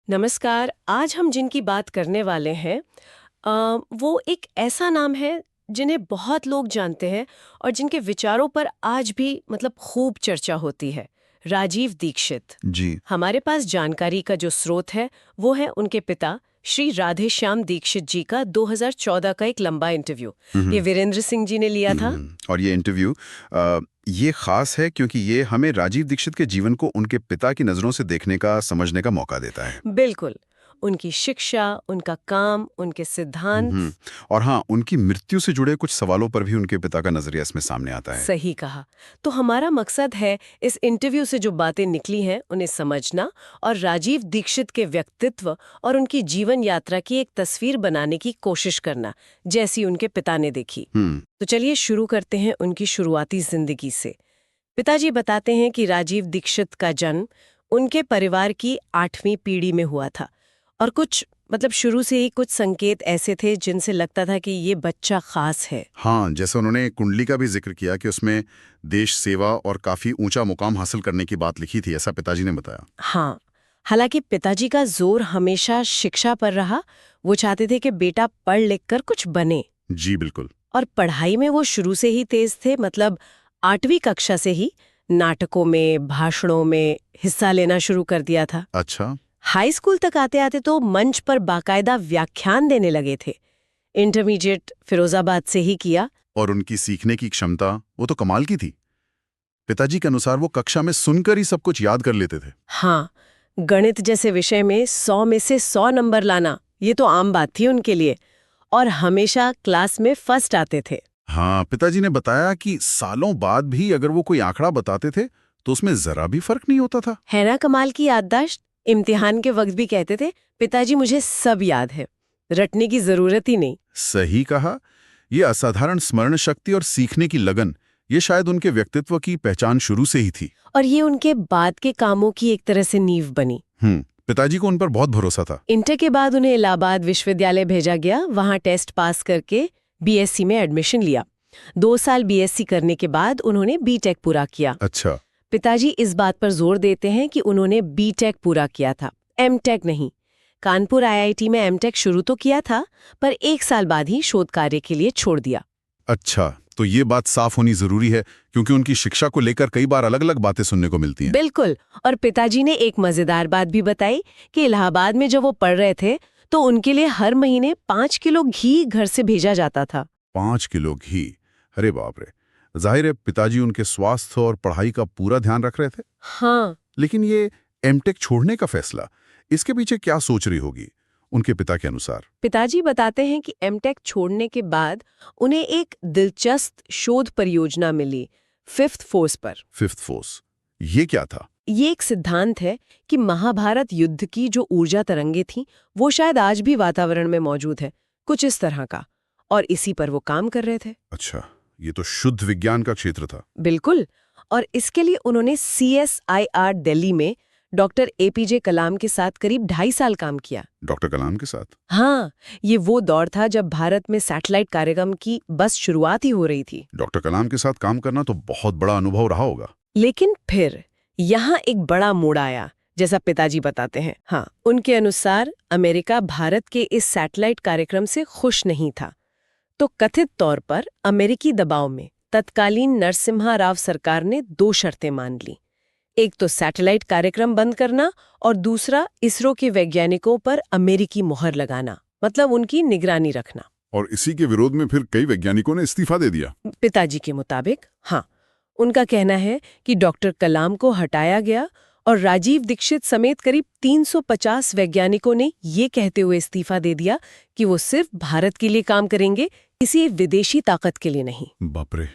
नमस्कार। आज हम जिनकी बात करने वाले हैं वो एक ऐसा नाम है जिन्हें बहुत लोग जानते हैं और जिनके विचारों पर आज भी खूब चर्चा होती है। राजीव दीक्षित। जी। हमारे पास जानकारी का जो स्रोत है वो है उनके पिता श्री राधेश्याम दीक्षित जी का 2014 का एक लंबा इंटरव्यू। ये वीरेंद्र सिंह जी ने लिया था। और ये इंटरव्यू ये खास है क्योंकि ये हमें राजीव दीक्षित के जीवन को उनके पिता की नज़रों से देखने का, समझने का मौका देता है। बिल्कुल। उनकी शिक्षा, उनका काम, उनके सिद्धांत। और हाँ, उनकी मृत्यु से जुड़े कुछ सवालों पर भी उनके पिता का नजरिया इसमें सामने आता है। सही कहा। तो हमारा मकसद है इस इंटरव्यू से जो बातें निकली हैं उन्हें समझना और राजीव दीक्षित के व्यक्तित्व और उनकी जीवन यात्रा की एक तस्वीर बनाने की कोशिश करना, जैसी उनके पिता ने देखी। तो चलिए शुरू करते हैं उनकी शुरुआती जिंदगी से। पिताजी बताते हैं कि राजीव दीक्षित का जन्म उनके परिवार की 8वीं पीढ़ी में हुआ था और कुछ शुरू से ही कुछ संकेत ऐसे थे जिनसे लगता था कि ये बच्चा खास है। हाँ, जैसे उन्होंने कुंडली का भी जिक्र किया कि उसमें देश सेवा और काफी ऊंचा मुकाम हासिल करने की बात लिखी थी, ऐसा पिताजी ने बताया। हाँ, हालांकि पिताजी का जोर हमेशा शिक्षा पर रहा। वो चाहते थे कि बेटा पढ़ लिख कर कुछ बने। जी बिल्कुल। और पढ़ाई में वो शुरू से ही तेज थे। 8वीं कक्षा से ही नाटकों में, भाषणों में हिस्सा लेना शुरू कर दिया था। अच्छा। हाई स्कूल तक आते आते तो मंच पर बाकायदा व्याख्यान देने लगे थे। इंटरमीडिएट फिरोजाबाद से ही किया। और उनकी सीखने की क्षमता वो तो कमाल की थी। पिताजी के अनुसार वो कक्षा में सुनकर ही सब कुछ याद कर लेते थे। हाँ, गणित जैसे विषय में 100 में से 100 नंबर लाना ये तो आम बात थी उनके लिए। और हमेशा क्लास में फर्स्ट आते थे। हाँ, पिताजी ने बताया कि सालों बाद भी अगर वो कोई आंकड़ा बताते थे तो उसमें जरा भी फर्क नहीं होता था। है ना कमाल की याददाश्त। इम्तिहान के वक्त भी कहते थे, पिताजी मुझे सब याद है, रटने की जरूरत ही नहीं। सही कहा। ये असाधारण स्मरण शक्ति और सीखने की लगन, ये शायद उनके व्यक्तित्व की पहचान शुरू से ही थी। और ये उनके बाद के कामों की एक तरह से नींव बनी। पिताजी को उन पर बहुत भरोसा था। इंटर के बाद उन्हें इलाहाबाद विश्वविद्यालय भेजा गया। वहां टेस्ट पास करके बीएससी में एडमिशन लिया। 2 साल बीएससी करने के बाद उन्होंने बीटेक पूरा किया। अच्छा। पिताजी इस बात पर जोर देते हैं कि उन्होंने बीटेक पूरा किया था, एमटेक नहीं। कानपुर आईआईटी में एमटेक शुरू तो किया था, पर 1 साल बाद ही शोध कार्य के लिए छोड़ दिया। अच्छा, तो ये बात साफ होनी जरूरी है क्योंकि उनकी शिक्षा को लेकर कई बार अलग अलग बातें सुनने को मिलती हैं। बिल्कुल। और पिताजी ने एक मजेदार बात भी बताई कि इलाहाबाद में जब वो पढ़ रहे थे तो उनके लिए हर महीने 5 किलो घी घर से भेजा जाता था। 5 किलो घी? अरे बाप रे। जाहिर है पिताजी उनके स्वास्थ्य और पढ़ाई का पूरा ध्यान रख रहे थे। हाँ। लेकिन ये एमटेक छोड़ने का फैसला, इसके पीछे क्या सोच रही होगी उनके पिता के अनुसार? पिताजी बताते हैं कि एमटेक छोड़ने के बाद उन्हें एक दिलचस्प शोध परियोजना मिली, 5th फोर्स पर। 5th फोर्स, ये क्या था? ये एक सिद्धांत है कि महाभारत युद्ध की जो ऊर्जा तरंगे थीं वो शायद आज भी वातावरण में मौजूद है, कुछ इस तरह का। और इसी पर वो काम कर रहे थे। अच्छा, ये तो शुद्ध विज्ञान का क्षेत्र था। बिल्कुल। और इसके लिए उन्होंने CSIR दिल्ली में डॉक्टर APJ कलाम के साथ करीब 2.5 साल काम किया। डॉक्टर कलाम के साथ? हाँ, ये वो दौर था जब भारत में सैटेलाइट कार्यक्रम की बस शुरुआत ही हो रही थी। डॉक्टर कलाम के साथ काम करना तो बहुत बड़ा अनुभव रहा होगा। लेकिन फिर यहाँ एक बड़ा मोड़ आया, जैसा पिताजी बताते हैं। हाँ, उनके अनुसार अमेरिका भारत के इस सैटेलाइट कार्यक्रम से खुश नहीं था। तो कथित तौर पर अमेरिकी दबाव में तत्कालीन नरसिम्हा राव सरकार ने 2 शर्तें मान ली। एक तो सैटेलाइट कार्यक्रम बंद करना और दूसरा इसरो के वैज्ञानिकों पर अमेरिकी मोहर लगाना, उनकी निगरानी रखना। और इसी के विरोध में फिर कई वैज्ञानिकों ने इस्तीफा दे दिया। पिताजी के मुताबिक हाँ, उनका कहना है कि डॉक्टर कलाम को हटाया गया और राजीव दीक्षित समेत करीब 350 वैज्ञानिकों ने ये कहते हुए इस्तीफा दे दिया कि वो सिर्फ भारत के लिए काम करेंगे, किसी विदेशी ताकत के लिए नहीं। बाप रे,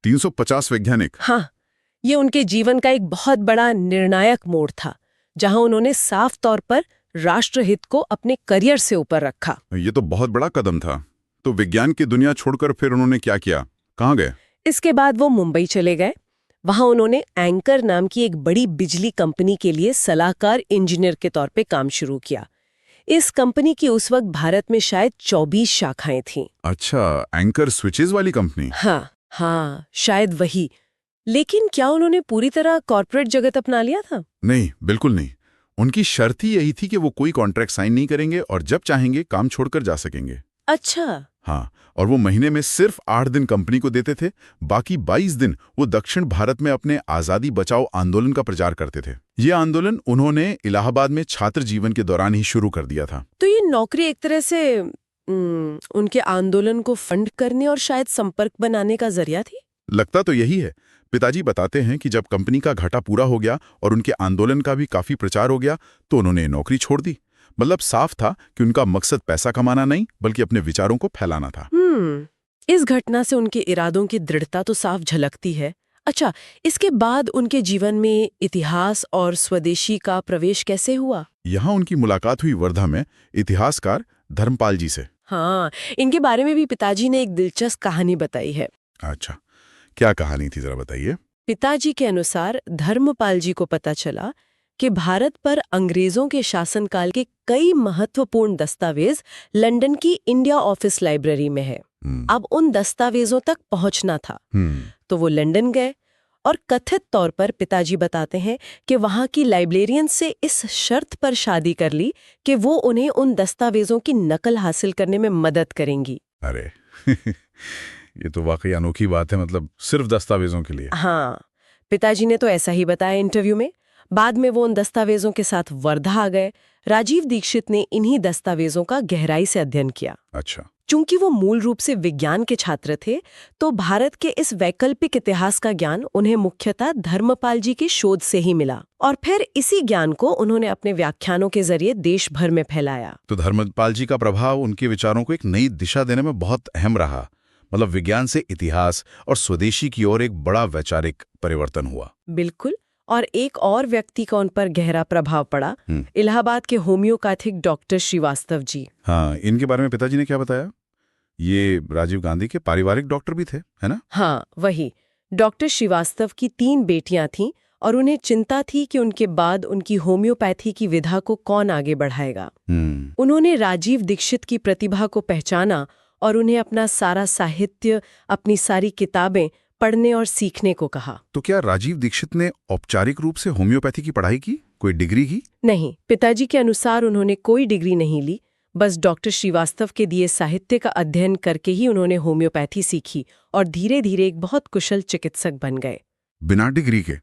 350 वैज्ञानिक? हाँ, ये उनके जीवन का एक बहुत बड़ा निर्णायक मोड़ था, जहां उन्होंने साफ तौर पर राष्ट्रहित को अपने करियर से ऊपर रखा। ये तो बहुत बड़ा कदम था। तो विज्ञान की दुनिया छोड़कर फिर उन्होंने क्या किया, कहाँ गए? इसके बाद वो मुंबई चले गए। वहां उन्होंने एंकर नाम की एक बड़ी बिजली कंपनी के लिए सलाहकार इंजीनियर के तौर पे काम शुरू किया। इस कंपनी की उस वक्त भारत में शायद 24 शाखाएं थीं। अच्छा, एंकर स्विचेस वाली कंपनी? हाँ, शायद वही। लेकिन क्या उन्होंने पूरी तरह कॉर्पोरेट जगत अपना लिया था? नहीं, बिल्कुल नहीं। उनकी शर्त ही यही थी कि वो कोई कॉन्ट्रैक्ट साइन नहीं करेंगे और जब चाहेंगे काम छोड़कर जा सकेंगे। अच्छा। हाँ, और वो महीने में सिर्फ 8 दिन कंपनी को देते थे, बाकी 22 दिन वो दक्षिण भारत में अपने आज़ादी बचाओ आंदोलन का प्रचार करते थे। ये आंदोलन उन्होंने इलाहाबाद में छात्र जीवन के दौरान ही शुरू कर दिया था। तो ये नौकरी एक तरह से उनके आंदोलन को फंड करने और शायद संपर्क बनाने का जरिया थी। लगता तो यही है। पिताजी बताते हैं कि जब कंपनी का घाटा पूरा हो गया और उनके आंदोलन का भी काफी प्रचार हो गया तो उन्होंने नौकरी छोड़ दी। मतलब साफ था कि उनका मकसद पैसा कमाना नहीं बल्कि अपने विचारों को फैलाना था। इस घटना से उनके इरादों की दृढ़ता तो साफ झलकती है। अच्छा, इसके बाद उनके जीवन में इतिहास और स्वदेशी का प्रवेश कैसे हुआ? यहाँ उनकी मुलाकात हुई वर्धा में इतिहासकार धर्मपाल जी से। हाँ, इनके बारे में भी पिताजी ने एक दिलचस्प कहानी बताई है। अच्छा, क्या कहानी थी जरा बताइए। पिताजी के अनुसार धर्मपाल जी को पता चला कि भारत पर अंग्रेजों के शासनकाल के कई महत्वपूर्ण दस्तावेज लंदन की इंडिया ऑफिस लाइब्रेरी में है। अब उन दस्तावेजों तक पहुंचना था। तो वो लंदन गए और कथित तौर पर पिताजी बताते हैं कि वहां की लाइब्रेरियन से इस शर्त पर शादी कर ली कि वो उन्हें उन दस्तावेजों की नकल हासिल करने में मदद करेंगी। अरे ये तो वाकई अनोखी बात है, मतलब सिर्फ दस्तावेजों के लिए। हाँ, पिताजी ने तो ऐसा ही बताया इंटरव्यू में। बाद में वो उन दस्तावेजों के साथ वर्धा आ गए। राजीव दीक्षित ने इन्हीं दस्तावेजों का गहराई से अध्ययन किया। अच्छा। चूंकि वो मूल रूप से विज्ञान के छात्र थे, तो भारत के इस वैकल्पिक इतिहास का ज्ञान उन्हें मुख्यतः धर्मपाल जी के शोध से ही मिला और फिर इसी ज्ञान को उन्होंने अपने व्याख्यानों के जरिए देश भर में फैलाया। तो धर्मपाल जी का प्रभाव उनके विचारों को एक नई दिशा देने में बहुत अहम रहा। मतलब विज्ञान से इतिहास और स्वदेशी की ओर एक बड़ा वैचारिक परिवर्तन हुआ। बिल्कुल। और एक और व्यक्ति का उन पर गहरा प्रभाव पड़ा, इलाहाबाद के होम्योपैथिक डॉक्टर श्रीवास्तव जी। हाँ, इनके बारे में पिताजी ने क्या बताया? ये राजीव गांधी के पारिवारिक डॉक्टर भी थे, है ना? हाँ, वही। डॉक्टर श्रीवास्तव की 3 बेटियां थीं और उन्हें चिंता थी कि उनके बाद उनकी होम्योपैथी की विधा को कौन आगे बढ़ाएगा। उन्होंने राजीव दीक्षित की प्रतिभा को पहचाना और उन्हें अपना सारा साहित्य, अपनी सारी किताबें पढ़ने और सीखने को कहा। तो क्या राजीव दीक्षित ने औपचारिक रूप से होम्योपैथी की पढ़ाई की, कोई डिग्री की? नहीं, पिताजी के अनुसार उन्होंने कोई डिग्री नहीं ली। बस डॉक्टर श्रीवास्तव के दिए साहित्य का अध्ययन करके ही उन्होंने होम्योपैथी सीखी और धीरे धीरे एक बहुत कुशल चिकित्सक बन गए। बिना डिग्री के?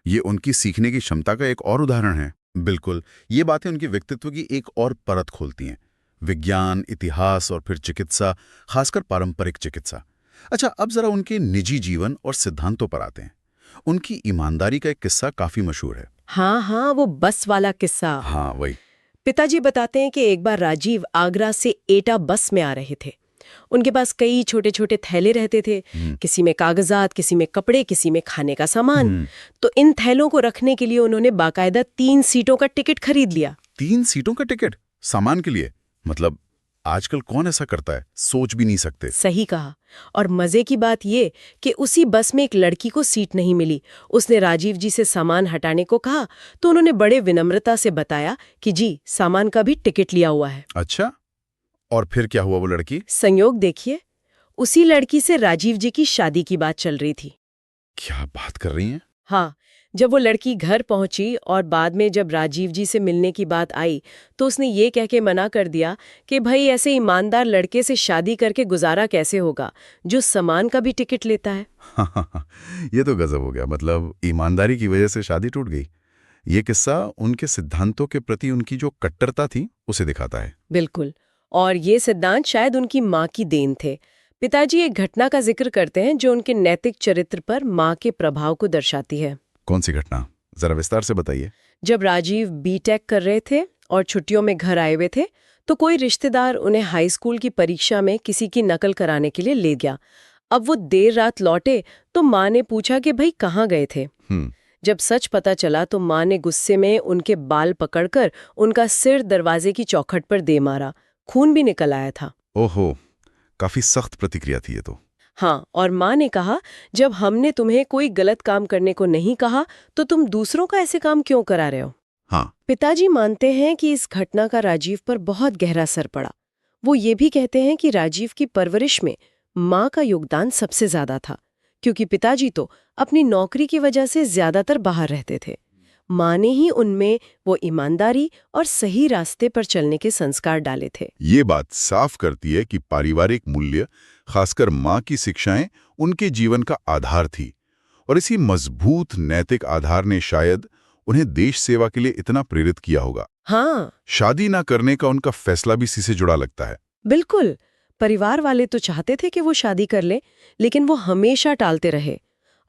ये उनकी सीखने की क्षमता का एक और उदाहरण है। बिल्कुल, ये बातें उनके व्यक्तित्व की एक और परत खोलती हैं। विज्ञान, इतिहास और फिर चिकित्सा, खासकर पारंपरिक चिकित्सा। अच्छा, अब जरा उनके निजी जीवन और सिद्धांतों पर आते हैं। उनकी ईमानदारी का एक किस्सा काफी मशहूर है। हाँ, वो बस वाला किस्सा। हाँ, वही। पिताजी बताते हैं कि एक बार राजीव आगरा से एटा बस में आ रहे थे। उनके पास कई छोटे छोटे थैले रहते थे, किसी में कागजात, किसी में कपड़े, किसी में खाने का सामान। तो इन थैलों को रखने के लिए उन्होंने बाकायदा 3 सीटों का टिकट खरीद लिया। 3 सीटों का टिकट सामान के लिए? मतलब आजकल कौन ऐसा करता है? सोच भी नहीं सकते। सही कहा। और मजे की बात ये कि उसी बस में एक लड़की को सीट नहीं मिली। उसने राजीव जी से सामान हटाने को कहा तो उन्होंने बड़े विनम्रता से बताया कि जी, सामान का भी टिकट लिया हुआ है। अच्छा, और फिर क्या हुआ? वो लड़की? संयोग देखिए, उसी लड़की से राजीव जी की शादी की बात चल रही थी। क्या बात कर रही हैं? हाँ, जब वो लड़की घर पहुंची और बाद में जब राजीव जी से मिलने की बात आई तो उसने ये कह के मना कर दिया कि भाई ऐसे ईमानदार लड़के से शादी करके गुजारा कैसे होगा जो सामान का भी टिकट लेता है। ये तो गजब हो गया। मतलब ईमानदारी की वजह से शादी टूट गई। ये किस्सा उनके सिद्धांतों के प्रति उनकी जो कट्टरता थी उसे दिखाता है। बिल्कुल। और ये सिद्धांत शायद उनकी माँ की देन थे। पिताजी एक घटना का जिक्र करते हैं जो उनके नैतिक चरित्र पर माँ के प्रभाव को दर्शाती है। कौन सी घटना? जरा विस्तार से बताइए। जब राजीव बीटेक कर रहे थे और छुट्टियों में घर आए हुए थे तो कोई रिश्तेदार उन्हें हाई स्कूल की परीक्षा में किसी की नकल कराने के लिए ले गया। अब वो देर रात लौटे तो माँ ने पूछा कि भाई कहाँ गए थे। जब सच पता चला तो माँ ने गुस्से में उनके बाल पकड़कर उनका सिर दरवाजे की चौखट पर दे मारा। खून भी निकल आया था। ओहो, काफी सख्त प्रतिक्रिया थी ये तो। हाँ, और माँ ने कहा जब हमने तुम्हें कोई गलत काम करने को नहीं कहा तो तुम दूसरों का ऐसे काम क्यों करा रहे हो। हाँ। पिताजी मानते हैं कि इस घटना का राजीव पर बहुत गहरा असर पड़ा। वो ये भी कहते हैं कि राजीव की परवरिश में माँ का योगदान सबसे ज्यादा था, क्योंकि पिताजी तो अपनी नौकरी की वजह से ज्यादातर बाहर रहते थे। माँ ने ही उनमें वो ईमानदारी और सही रास्ते पर चलने के संस्कार डाले थे। ये बात साफ करती है कि पारिवारिक मूल्य, खासकर माँ की शिक्षाएं, उनके जीवन का आधार थी और इसी मजबूत नैतिक आधार ने शायद उन्हें देश सेवा के लिए इतना प्रेरित किया होगा। हाँ, शादी ना करने का उनका फैसला भी इसी से जुड़ा लगता है। बिल्कुल। परिवार वाले तो चाहते थे कि वो शादी कर ले, लेकिन वो हमेशा टालते रहे।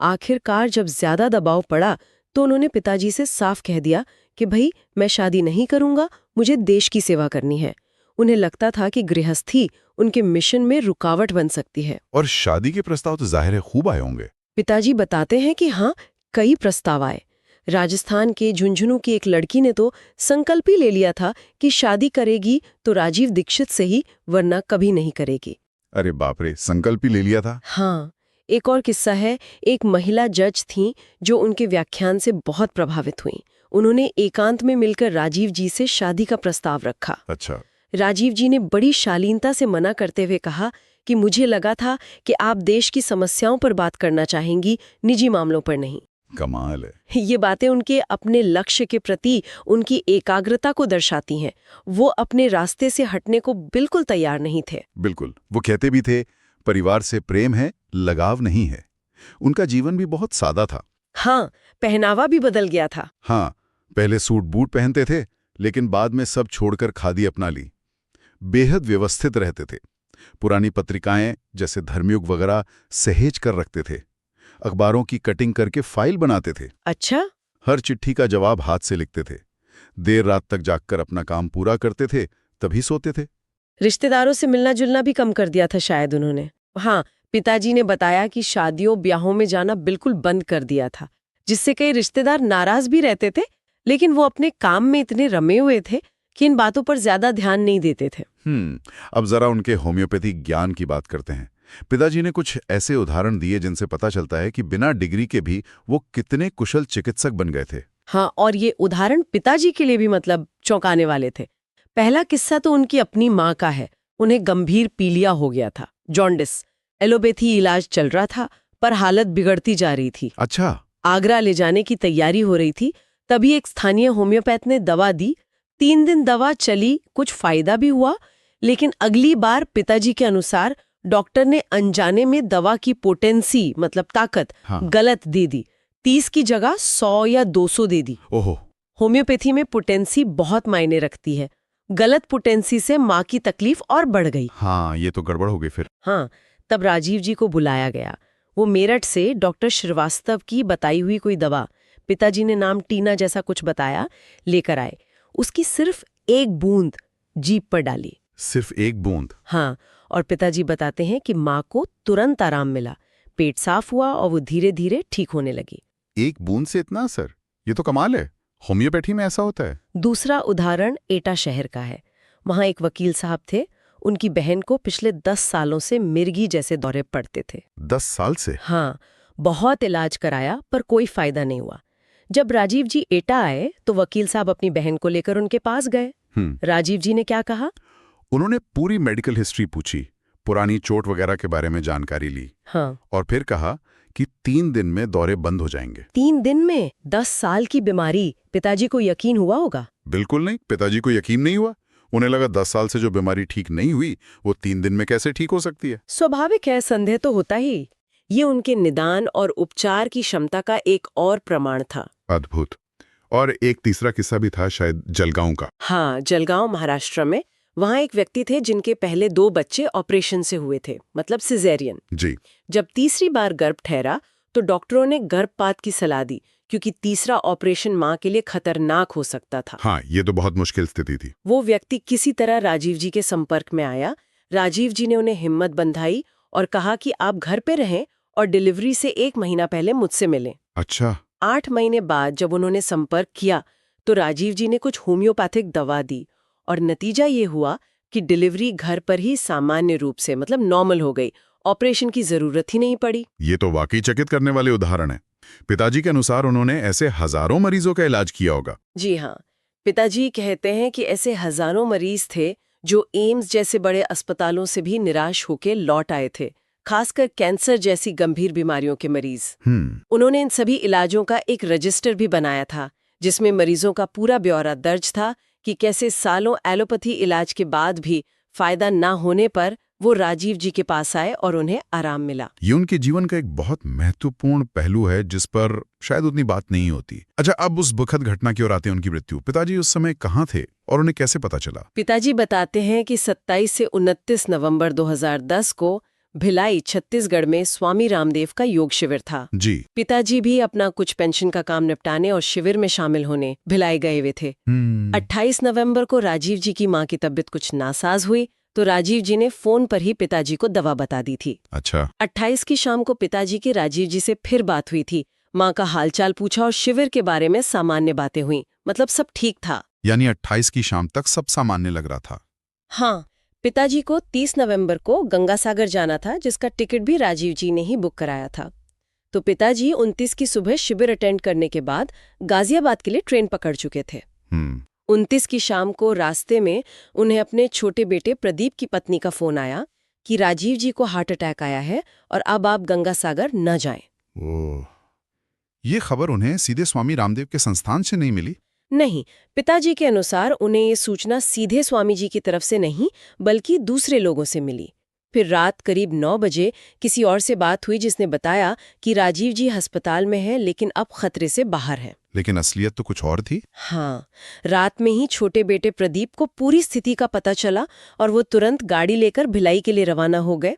आखिरकार जब ज्यादा दबाव पड़ा तो उन्होंने पिताजी से साफ कह दिया कि भाई मैं शादी नहीं करूंगा, मुझे देश की सेवा करनी है। उन्हें लगता था कि गृहस्थी उनके मिशन में रुकावट बन सकती है। और शादी के प्रस्ताव तो जाहिर है खूब आए होंगे। पिताजी बताते हैं कि हाँ, कई प्रस्ताव आए। राजस्थान के झुंझुनू की एक लड़की ने तो संकल्प ही ले लिया था कि शादी करेगी तो राजीव दीक्षित से ही, वरना कभी नहीं करेगी। अरे बाप रे, संकल्प ही ले लिया था। हाँ, एक और किस्सा है। एक महिला जज थीं जो उनके व्याख्यान से बहुत प्रभावित हुईं। उन्होंने एकांत में मिलकर राजीव जी से शादी का प्रस्ताव रखा। अच्छा। राजीव जी ने बड़ी शालीनता से मना करते हुए कहा कि मुझे लगा था कि आप देश की समस्याओं पर बात करना चाहेंगी, निजी मामलों पर नहीं। कमाल है। ये बातें उनके अपने लक्ष्य के प्रति उनकी एकाग्रता को दर्शाती हैं। वो अपने रास्ते से हटने को बिल्कुल तैयार नहीं थे। बिल्कुल, वो कहते भी थे परिवार से प्रेम है, लगाव नहीं है। उनका जीवन भी बहुत सादा था। हाँ, पहनावा भी बदल गया था। हाँ, पहले सूट बूट पहनते थे, लेकिन बाद में सब छोड़कर खादी अपना ली। बेहद व्यवस्थित रहते थे। पुरानी पत्रिकाएं जैसे धर्मयुग वगैरह सहेज कर रखते थे। अखबारों की कटिंग करके फाइल बनाते थे। अच्छा। हर चिट्ठी का जवाब हाथ से लिखते थे। देर रात तक जागकर अपना काम पूरा करते थे, तभी सोते थे। रिश्तेदारों से मिलना जुलना भी कम कर दिया था शायद उन्होंने। हाँ, पिताजी ने बताया कि शादियों ब्याहों में जाना बिल्कुल बंद कर दिया था, जिससे कई रिश्तेदार नाराज भी रहते थे, लेकिन वो अपने काम में इतने रमे हुए थे कि इन बातों पर ज्यादा ध्यान नहीं देते थे। अब जरा उनके होम्योपैथी ज्ञान की बात करते हैं। पिताजी ने कुछ ऐसे उदाहरण दिए जिनसे पता चलता है कि बिना डिग्री के भी वो कितने कुशल चिकित्सक बन गए थे। हाँ, और ये उदाहरण पिताजी के लिए भी मतलब चौंकाने वाले थे। पहला किस्सा तो उनकी अपनी माँ का है। उन्हें गंभीर पीलिया हो गया था, जॉन्डिस। एलोपैथी इलाज चल रहा था, पर हालत बिगड़ती जा रही थी। अच्छा। आगरा ले जाने की तैयारी हो रही थी, तभी एक स्थानीय होम्योपैथ ने दवा दी। 3 दिन दवा चली, कुछ फायदा भी हुआ, लेकिन अगली बार पिताजी के अनुसार डॉक्टर ने अनजाने में दवा की पोटेंसी मतलब ताकत गलत दे दी। 30 की जगह 100 या 200 दे दी। ओहो। होम्योपैथी में पोटेंसी बहुत मायने रखती है। गलत पोटेंसी से माँ की तकलीफ और बढ़ गई। हाँ, ये तो गड़बड़ हो गई फिर। हाँ, तब राजीव जी को बुलाया गया। वो मेरठ से डॉक्टर श्रीवास्तव की बताई हुई कोई दवा, पिताजी ने नाम टीना जैसा कुछ बताया, लेकर आए। उसकी सिर्फ 1 बूंद जीभ पर डाली। सिर्फ 1 बूंद? हाँ, और पिताजी बताते हैं कि माँ को तुरंत आराम मिला, पेट साफ हुआ और वो धीरे धीरे ठीक होने लगी। 1 बूंद से इतना असर? ये तो कमाल है। होम्योपैथी में ऐसा होता है? दूसरा उदाहरण एटा शहर का है। वहाँ एक वकील साहब थे। उनकी बहन को पिछले 10 सालों से मिर्गी जैसे दौरे पड़ते थे। 10 साल से? हाँ, बहुत इलाज कराया पर कोई फायदा नहीं हुआ। जब राजीव जी एटा आए तो वकील साहब अपनी बहन को लेकर उनके पास गए। राजीव जी ने क्या कहा? उन्होंने पूरी मेडिकल हिस्ट्री पूछी, पुरानी चोट वगैरह के बारे में जानकारी ली। हाँ। और फिर कहा कि 3 दिन में दौरे बंद हो जाएंगे। 3 दिन में? 10 साल की बीमारी, पिताजी को यकीन हुआ होगा? बिल्कुल नहीं, पिताजी को यकीन नहीं हुआ। उन्हें लगा 10 साल से जो बीमारी ठीक नहीं हुई वो 3 दिन में कैसे ठीक हो सकती है। स्वाभाविक है, संदेह तो होता ही। ये उनके निदान और उपचार की क्षमता का एक और प्रमाण था। अद्भुत। और एक तीसरा किस्सा भी था शायद जलगांव का। हाँ, जलगांव महाराष्ट्र में। वहाँ एक व्यक्ति थे जिनके पहले 2 बच्चे ऑपरेशन से हुए थे, मतलब सिजेरियन। जी। जब तीसरी बार गर्भ ठहरा तो डॉक्टरों ने गर्भपात की सलाह दी, क्योंकि तीसरा ऑपरेशन माँ के लिए खतरनाक हो सकता था। हाँ, ये तो बहुत मुश्किल स्थिति थी। वो व्यक्ति किसी तरह राजीव जी के संपर्क में आया। राजीव जी ने उन्हें हिम्मत बंधाई और कहा कि आप घर पे रहें और डिलीवरी से 1 महीना पहले मुझसे मिलें। अच्छा। 8 महीने बाद जब उन्होंने संपर्क किया तो राजीव जी ने कुछ होम्योपैथिक दवा दी और नतीजा ये हुआ कि डिलीवरी घर पर ही सामान्य रूप से मतलब नॉर्मल हो गई। ऑपरेशन की जरूरत ही नहीं पड़ी। ये तो वाकई चकित करने वाले उदाहरण है। पिताजी के अनुसार उन्होंने ऐसे हजारों मरीजों का इलाज किया होगा। जी हाँ, पिताजी कहते हैं कि ऐसे हजारों मरीज थे जो एम्स जैसे बड़े अस्पतालों से भी निराश होकर लौट आए थे, खासकर कैंसर जैसी गंभीर बीमारियों के मरीज। उन्होंने इन सभी इलाजों का एक रजिस्टर भी बनाया था, जिसमें मरीजों का पूरा ब्यौरा दर्ज था कि कैसे सालों एलोपैथी इलाज के बाद भी फायदा ना होने पर वो राजीव जी के पास आए और उन्हें आराम मिला। ये उनके जीवन का एक बहुत महत्वपूर्ण पहलू है जिस पर शायद उतनी बात नहीं होती। अच्छा, अब उस दुखद घटना की ओर आते हैं, उनकी मृत्यु। पिताजी उस समय कहाँ थे और उन्हें कैसे पता चला? पिताजी बताते हैं कि 27 से 29 नवंबर 2010 को भिलाई, छत्तीसगढ़ में स्वामी रामदेव का योग शिविर था। जी। पिताजी भी अपना कुछ पेंशन का काम निपटाने और शिविर में शामिल होने भिलाई गए हुए थे। 28 नवंबर को राजीव जी की मां की तबीयत कुछ नासाज हुई तो राजीव जी ने फोन पर ही पिताजी को दवा बता दी थी। अच्छा। 28 की शाम को पिताजी की राजीव जी से फिर बात हुई थी। मां का हालचाल पूछा और शिविर के बारे में सामान्य बातें हुई, मतलब सब ठीक था। यानी 28 की शाम तक सब सामान्य लग रहा था। हाँ, पिताजी को 30 नवंबर को गंगासागर जाना था, जिसका टिकट भी राजीव जी ने ही बुक कराया था। तो पिताजी 29 की सुबह शिविर अटेंड करने के बाद गाजियाबाद के लिए ट्रेन पकड़ चुके थे। 29 की शाम को रास्ते में उन्हें अपने छोटे बेटे प्रदीप की पत्नी का फोन आया कि राजीव जी को हार्ट अटैक आया है और अब आप गंगासागर न जाएं। ओह, ये खबर उन्हें सीधे स्वामी रामदेव के संस्थान से नहीं मिली? नहीं, पिताजी के अनुसार उन्हें ये सूचना सीधे स्वामी जी की तरफ से नहीं बल्कि दूसरे लोगों से मिली। फिर रात करीब 9 बजे किसी और से बात हुई जिसने बताया कि राजीव जी अस्पताल में हैं लेकिन अब खतरे से बाहर हैं। लेकिन असलियत तो कुछ और थी। हाँ, रात में ही छोटे बेटे प्रदीप को पूरी स्थिति का पता चला और वो तुरंत गाड़ी लेकर भिलाई के लिए रवाना हो गए।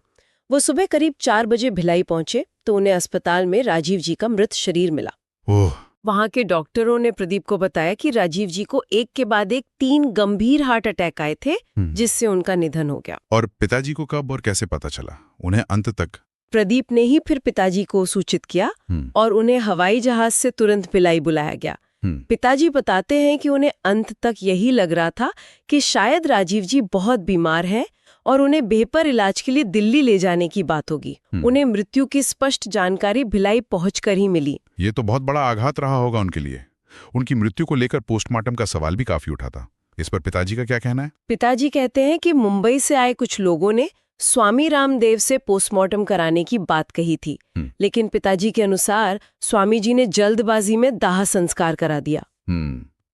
वो सुबह करीब 4 बजे भिलाई पहुंचे तो उन्हें अस्पताल में राजीव जी का मृत शरीर मिला। ओह। वहां के डॉक्टरों ने प्रदीप को बताया कि राजीव जी को एक के बाद एक 3 गंभीर हार्ट अटैक आए थे, जिससे उनका निधन हो गया। और पिताजी को कब और कैसे पता चला? उन्हें अंत तक प्रदीप ने ही फिर पिताजी को सूचित किया और उन्हें हवाई जहाज से तुरंत भिलाई बुलाया गया। पिताजी बताते हैं कि उन्हें अंत तक यही लग रहा था कि शायद राजीव जी बहुत बीमार हैं और उन्हें बेहतर इलाज के लिए दिल्ली ले जाने की बात होगी। उन्हें मृत्यु की स्पष्ट जानकारी भिलाई पहुंचकर ही मिली। ये तो बहुत बड़ा आघात रहा होगा उनके लिए। उनकी मृत्यु को लेकर पोस्टमार्टम का सवाल भी काफी उठा था। इस पर पिताजी का क्या कहना है? पिताजी कहते हैं कि मुंबई से आए कुछ लोगों ने स्वामी रामदेव से पोस्टमार्टम कराने की बात कही थी, लेकिन पिताजी के अनुसार स्वामी जी ने जल्दबाजी में दाह संस्कार करा दिया।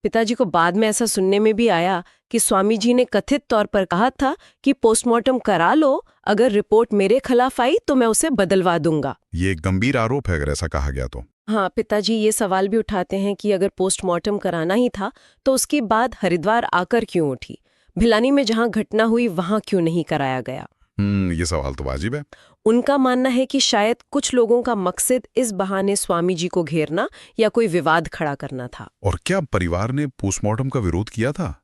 पिताजी को बाद में ऐसा सुनने में भी आया कि स्वामी जी ने कथित तौर पर कहा था कि पोस्टमार्टम करा लो, अगर रिपोर्ट मेरे खिलाफ आई तो मैं उसे बदलवा दूंगा। ये एक गंभीर आरोप है अगर ऐसा कहा गया तो। हाँ, पिताजी ये सवाल भी उठाते हैं कि अगर पोस्टमार्टम कराना ही था तो उसके बाद हरिद्वार आकर क्यों उठी, भिलानी में जहाँ घटना हुई वहाँ क्यों नहीं कराया गया। ये सवाल तो वाजिब है। उनका मानना है कि शायद कुछ लोगों का मकसद इस बहाने स्वामी जी को घेरना या कोई विवाद खड़ा करना था। और क्या परिवार ने पोस्टमार्टम का विरोध किया था?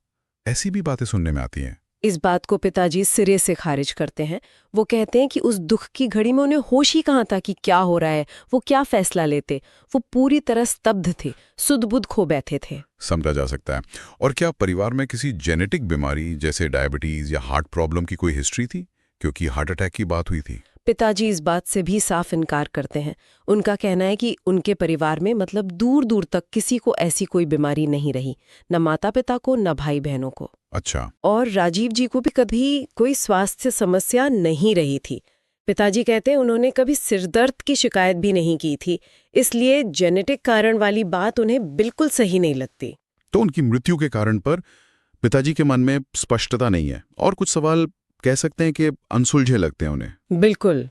ऐसी भी बातें सुनने में आती हैं। इस बात को पिताजी सिरे से खारिज करते हैं। वो कहते हैं कि उस दुख की घड़ी में उन्हें होश ही कहाँ था कि क्या हो रहा है, वो क्या फैसला लेते। वो पूरी तरह स्तब्ध थे, सुध-बुध खो बैठे थे। समझा जा सकता है। और क्या परिवार में किसी जेनेटिक बीमारी जैसे डायबिटीज या हार्ट प्रॉब्लम की कोई हिस्ट्री थी, क्योंकि हार्ट अटैक की बात हुई थी? पिताजी इस बात से भी साफ इनकार करते हैं। उनका कहना है कि उनके परिवार में मतलब दूर दूर तक किसी को ऐसी कोई बीमारी नहीं रही, न माता पिता को न भाई बहनों को। अच्छा। और राजीव जी को भी कभी कोई स्वास्थ्य समस्या नहीं रही थी। पिताजी कहते हैं उन्होंने कभी सिरदर्द की शिकायत भी नहीं की थी, इसलिए जेनेटिक कारण वाली बात उन्हें बिल्कुल सही नहीं लगती। तो उनकी मृत्यु के कारण पर पिताजी के मन में स्पष्टता नहीं है और कुछ सवाल कह सकते हैं कि अनसुलझे लगते हैं उन्हें। बिल्कुल।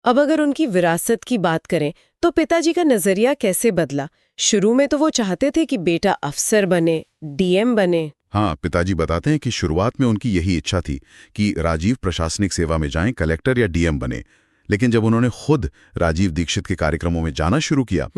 अब अगर उनकी विरासत की बात करें तो पिताजी का नजरिया कैसे बदला। शुरू में तो वो चाहते थे कि बेटा अफसर बने, डीएम बने। हाँ, पिताजी बताते हैं कि शुरुआत में उनकी यही इच्छा थी कि राजीव प्रशासनिक सेवा में जाएं, कलेक्टर या डीएम बने। लेकिन जब उन्होंने खुद राजीव दीक्षित के कार्यक्रमों में जाना शुरू किया,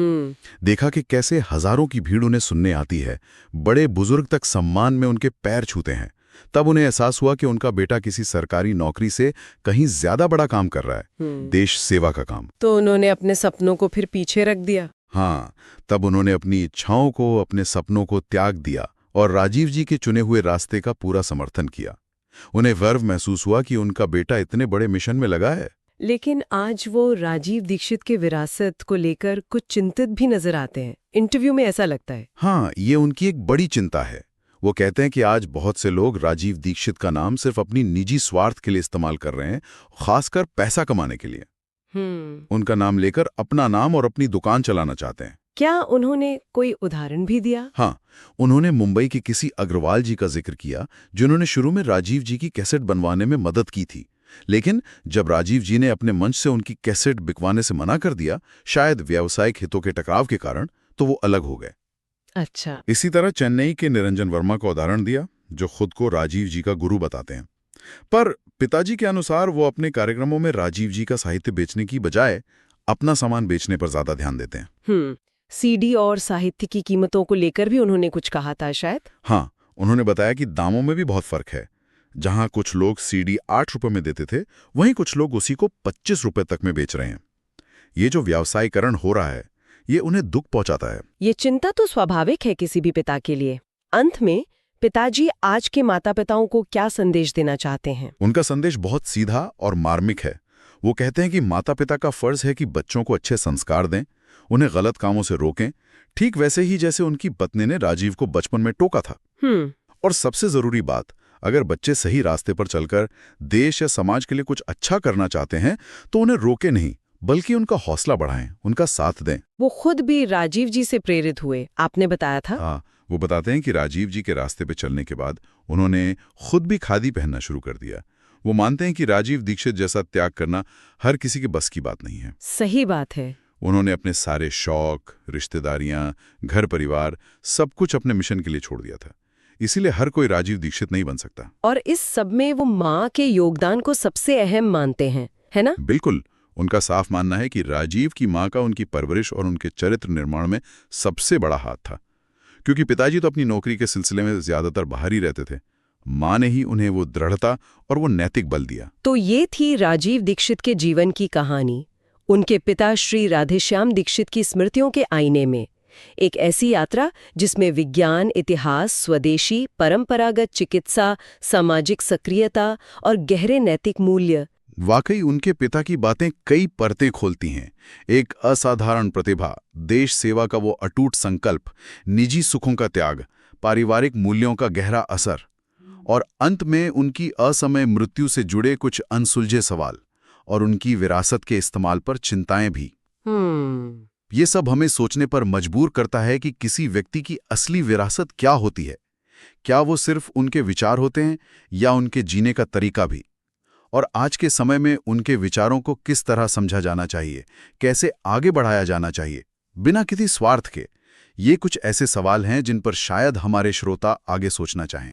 देखा कि कैसे हजारों की भीड़ उन्हें सुनने आती है, बड़े बुजुर्ग तक सम्मान में उनके पैर छूते हैं, तब उन्हें एहसास हुआ कि उनका बेटा किसी सरकारी नौकरी से कहीं ज्यादा बड़ा काम कर रहा है, देश सेवा का काम। तो उन्होंने अपने सपनों को फिर पीछे रख दिया। हाँ, तब उन्होंने अपनी इच्छाओं को, अपने सपनों को त्याग दिया और राजीव जी के चुने हुए रास्ते का पूरा समर्थन किया। उन्हें गर्व महसूस हुआ कि उनका बेटा इतने बड़े मिशन में लगा है। लेकिन आज वो राजीव दीक्षित के विरासत को लेकर कुछ चिंतित भी नजर आते हैं। इंटरव्यू में ऐसा लगता है। हाँ, ये उनकी एक बड़ी चिंता है। वो कहते हैं कि आज बहुत से लोग राजीव दीक्षित का नाम सिर्फ अपनी निजी स्वार्थ के लिए इस्तेमाल कर रहे हैं, खासकर पैसा कमाने के लिए। उनका नाम लेकर अपना नाम और अपनी दुकान चलाना चाहते हैं। क्या उन्होंने कोई उदाहरण भी दिया? हाँ, उन्होंने मुंबई के किसी अग्रवाल जी का जिक्र किया जिन्होंने शुरू में राजीव जी की कैसेट बनवाने में मदद की थी। लेकिन जब राजीव जी ने अपने मंच से उनकी कैसेट बिकवाने से मना कर दिया, शायद व्यावसायिक हितों के टकराव के कारण, तो वो अलग हो गए। अच्छा। इसी तरह चेन्नई के निरंजन वर्मा का उदाहरण दिया, जो खुद को राजीव जी का गुरु बताते हैं। पर पिताजी के अनुसार वो अपने कार्यक्रमों में राजीव जी का साहित्य बेचने की बजाय अपना सामान बेचने पर ज्यादा ध्यान देते हैं। सीडी और साहित्य की कीमतों को लेकर भी उन्होंने कुछ कहा था शायद? हाँ, उन्होंने बताया कि दामों में भी बहुत फर्क है। जहां कुछ लोग सीडी 8 रुपए में देते थे, वहीं कुछ लोग उसी को 25 रुपए तक में बेच रहे हैं। ये जो व्यावसायीकरण हो रहा है, ये उन्हें दुख पहुंचाता है। ये चिंता तो स्वाभाविक है किसी भी पिता के लिए। अंत में पिताजी आज के माता पिताओं को क्या संदेश देना चाहते हैं? उनका संदेश बहुत सीधा और मार्मिक है। वो कहते हैं कि माता पिता का फर्ज है कि बच्चों को अच्छे संस्कार दें, उन्हें गलत कामों से रोकें, ठीक वैसे ही जैसे उनकी पत्नी ने राजीव को बचपन में टोका था। और सबसे जरूरी बात, अगर बच्चे सही रास्ते पर चलकर देश या समाज के लिए कुछ अच्छा करना चाहते हैं, तो उन्हें रोके नहीं, बल्कि उनका हौसला बढ़ाएं, उनका साथ दें। वो खुद भी राजीव जी से प्रेरित हुए, आपने बताया था। हाँ, वो बताते हैं कि राजीव जी के रास्ते पे चलने के बाद उन्होंने खुद भी खादी पहनना शुरू कर दिया। वो मानते हैं कि राजीव दीक्षित जैसा त्याग करना हर किसी के बस की बात नहीं है। सही बात है। उन्होंने अपने सारे शौक, रिश्तेदारियां, घर परिवार, सब कुछ अपने मिशन के लिए छोड़ दिया था। इसीलिए हर कोई राजीव दीक्षित नहीं बन सकता। और इस सब में वो माँ के योगदान को सबसे अहम मानते हैं, है ना? बिल्कुल। उनका साफ मानना है कि राजीव की माँ का उनकी परवरिश और उनके चरित्र निर्माण में सबसे बड़ा हाथ था। क्योंकि पिताजी तो अपनी नौकरी के सिलसिले में ज्यादातर बाहर ही रहते थे। माँ ने ही उन्हें वो दृढ़ता और वो नैतिक बल दिया। तो ये थी राजीव दीक्षित के जीवन की कहानी, उनके पिता श्री राधेश्याम दीक्षित की स्मृतियों के आईने में। एक ऐसी यात्रा जिसमें विज्ञान, इतिहास, स्वदेशी, परंपरागत चिकित्सा, सामाजिक सक्रियता और गहरे नैतिक मूल्य। वाकई उनके पिता की बातें कई परतें खोलती हैं। एक असाधारण प्रतिभा, देश सेवा का वो अटूट संकल्प, निजी सुखों का त्याग, पारिवारिक मूल्यों का गहरा असर, और अंत में उनकी असमय मृत्यु से जुड़े कुछ अनसुलझे सवाल और उनकी विरासत के इस्तेमाल पर चिंताएं भी। ये सब हमें सोचने पर मजबूर करता है कि किसी व्यक्ति की असली विरासत क्या होती है। क्या वो सिर्फ उनके विचार होते हैं या उनके जीने का तरीका भी? और आज के समय में उनके विचारों को किस तरह समझा जाना चाहिए, कैसे आगे बढ़ाया जाना चाहिए, बिना किसी स्वार्थ के? ये कुछ ऐसे सवाल हैं जिन पर शायद हमारे श्रोता आगे सोचना चाहें।